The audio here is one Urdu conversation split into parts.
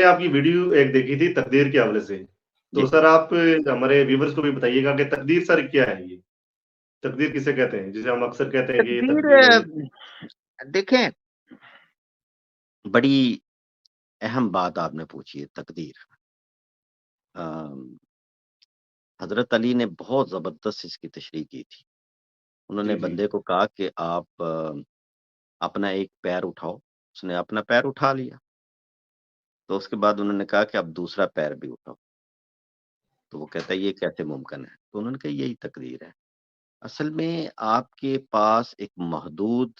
آپ کی ویڈیو ایک دیکھی تھی تقدیر کے حوالے سے، تو جی سر آپ ہمارے ویورز کو بھی بتائیے گا کہ تقدیر سر کیا ہے یہ؟ تقدیر کسے کہتے ہیں؟ جسے ہم اکثر کہتے ہیں کہ یہ تقدیر تقدیر ہے یہ دیکھیں، بڑی اہم بات آپ نے پوچھی ہے تقدیر. آم، حضرت علی نے بہت زبردست اس کی تشریح کی تھی. انہوں نے جی جی بندے کو کہا کہ آپ اپنا ایک پیر اٹھاؤ. اس نے اپنا پیر اٹھا لیا. تو اس کے بعد انہوں نے کہا کہ اب دوسرا پیر بھی اٹھاؤ. تو وہ کہتا ہے یہ کیسے ممکن ہے؟ تو انہوں نے کہا یہی تقدیر ہے. اصل میں آپ کے پاس ایک محدود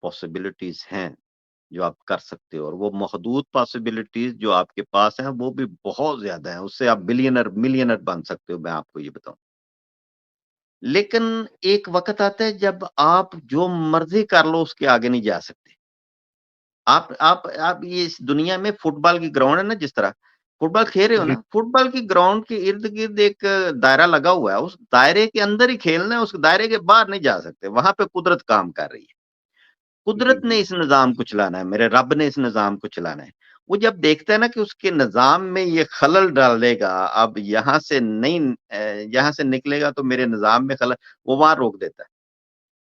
پاسبلٹیز ہیں جو آپ کر سکتے ہو، اور وہ محدود پاسبلٹیز جو آپ کے پاس ہیں وہ بھی بہت زیادہ ہیں. اس سے آپ بلینر ملینر بن سکتے ہو، میں آپ کو یہ بتاؤں. لیکن ایک وقت آتا ہے جب آپ جو مرضی کر لو اس کے آگے نہیں جا سکتے. آپ یہ اس دنیا میں فٹ بال کی گراؤنڈ ہے نا، جس طرح فٹ بال کھیل رہے ہو جی نا، فٹ بال کی گراؤنڈ کے ارد گرد ایک دائرہ لگا ہوا ہے. اس دائرے کے اندر ہی کھیلنا ہے، اس دائرے کے باہر نہیں جا سکتے. وہاں پہ قدرت کام کر رہی ہے. جی قدرت جی نے اس نظام کو چلانا ہے، میرے رب نے اس نظام کو چلانا ہے. وہ جب دیکھتا ہے نا کہ اس کے نظام میں یہ خلل ڈال دے گا، اب یہاں سے نہیں یہاں سے نکلے گا تو میرے نظام میں خلل، وہ وہاں روک دیتا ہے.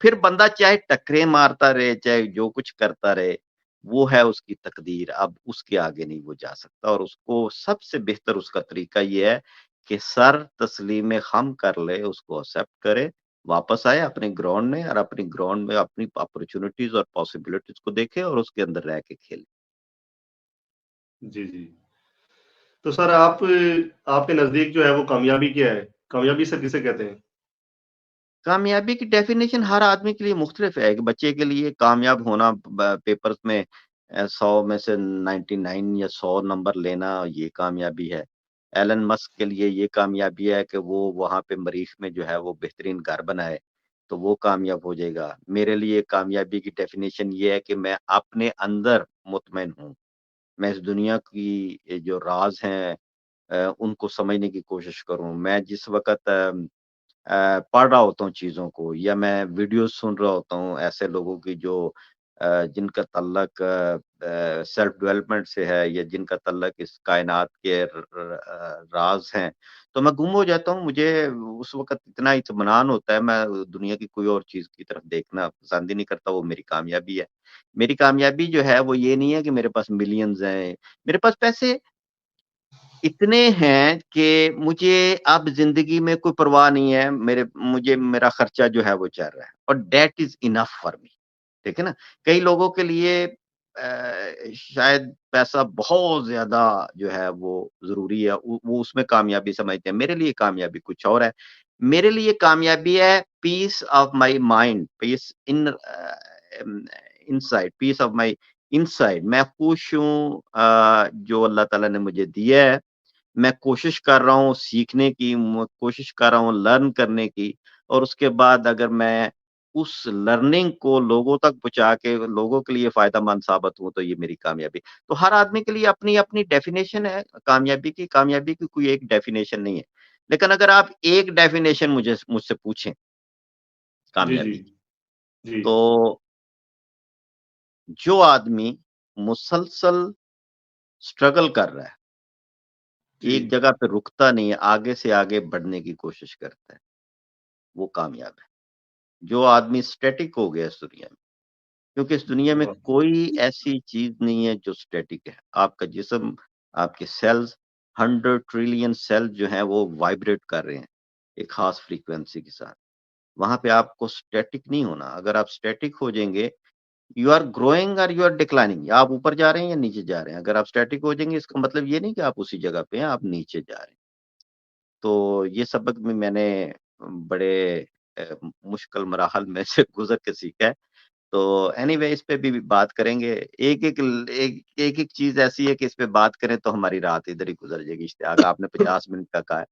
پھر بندہ چاہے ٹکرے مارتا رہے، چاہے جو کچھ کرتا رہے، وہ ہے اس کی تقدیر. اب اس کے آگے نہیں وہ جا سکتا. اور اس کو سب سے بہتر اس کا طریقہ یہ ہے کہ سر تسلیم خم کر لے، اس کو ایکسپٹ کرے، واپس آئے اپنے گراؤنڈ میں، اور اپنی گراؤنڈ میں اپنی اپرچونٹیز اور پاسبلٹیز کو دیکھے اور اس کے اندر رہ کے کھیلے. جی جی. تو سر آپ کے نزدیک جو ہے وہ کامیابی کیا ہے؟ کامیابی سر کسے کہتے ہیں؟ کامیابی کی ڈیفینیشن ہر آدمی کے لیے مختلف ہے. ایک بچے کے لیے کامیاب ہونا پیپرز میں 100 میں سے 99 یا 100 نمبر لینا، یہ کامیابی ہے. ایلن مسک کے لیے یہ کامیابی ہے کہ وہ وہاں پہ مریخ میں جو ہے وہ بہترین گھر بنائے، تو وہ کامیاب ہو جائے گا. میرے لیے کامیابی کی ڈیفینیشن یہ ہے کہ میں اپنے اندر مطمئن ہوں. میں اس دنیا کی جو راز ہیں ان کو سمجھنے کی کوشش کروں. میں جس وقت پڑھ رہا ہوتا ہوں چیزوں کو، یا میں ویڈیوز سن رہا ہوتا ہوں ایسے لوگوں کی جو جن کا تعلق سیلف ڈیولپمنٹ سے ہے، یا جن کا تعلق اس کائنات کے راز ہیں، تو میں گم ہو جاتا ہوں. مجھے اس وقت اتنا اطمینان ہوتا ہے، میں دنیا کی کوئی اور چیز کی طرف دیکھنا پسند ہی نہیں کرتا. وہ میری کامیابی ہے. میری کامیابی جو ہے وہ یہ نہیں ہے کہ میرے پاس ملینز ہیں. میرے پاس پیسے اتنے ہیں کہ مجھے اب زندگی میں کوئی پرواہ نہیں ہے. مجھے میرا خرچہ جو ہے وہ چل رہا ہے، اور that is enough for me. ٹھیک ہے نا. کئی لوگوں کے لیے شاید پیسہ بہت زیادہ جو ہے وہ ضروری ہے، وہ اس میں کامیابی سمجھتے ہیں. میرے لیے کامیابی کچھ اور ہے. میرے لیے کامیابی ہے peace of my mind, peace inside, peace of my inside. میں خوش ہوں جو اللہ تعالیٰ نے مجھے دیا ہے. میں کوشش کر رہا ہوں سیکھنے کی، کوشش کر رہا ہوں لرن کرنے کی، اور اس کے بعد اگر میں اس لرننگ کو لوگوں تک پہنچا کے لوگوں کے لیے فائدہ مند ثابت ہوں، تو یہ میری کامیابی. تو ہر آدمی کے لیے اپنی اپنی ڈیفینیشن ہے کامیابی کی. کامیابی کی کوئی ایک ڈیفینیشن نہیں ہے. لیکن اگر آپ ایک ڈیفینیشن مجھ سے پوچھیں جی جی کامیابی کی، جی تو جو آدمی مسلسل اسٹرگل کر رہا ہے، جی ایک جگہ پہ رکتا نہیں ہے، آگے سے آگے بڑھنے کی کوشش کرتا ہے، وہ کامیاب ہے. جو آدمی اسٹیٹک ہو گیا اس دنیا میں، کیونکہ اس دنیا میں واہ، کوئی ایسی چیز نہیں ہے جو اسٹیٹک ہے. آپ کا جسم، آپ کے سیلز، 100 ٹریلین سیل جو ہیں وہ وائبریٹ کر رہے ہیں ایک خاص فریکوینسی کے ساتھ. وہاں پہ آپ کو اسٹیٹک نہیں ہونا. اگر آپ اسٹیٹک ہو جائیں گے، یو آر گروئنگ اور یو آر ڈکلائننگ، آپ اوپر جا رہے ہیں یا نیچے جا رہے ہیں. اگر آپ اسٹیٹک ہو جائیں گے، اس کا مطلب یہ نہیں کہ آپ اسی جگہ پہ ہیں، آپ نیچے جا رہے ہیں. تو یہ سبق بھی میں نے بڑے مشکل مراحل میں سے گزر کے سیکھا ہے. تو اینی وے اس پہ بھی بات کریں گے. ایک ایک چیز ایسی ہے کہ اس پہ بات کریں تو ہماری رات ادھر ہی گزر جائے گی. اشتیاق، آپ نے 50 منٹ کا کہا ہے.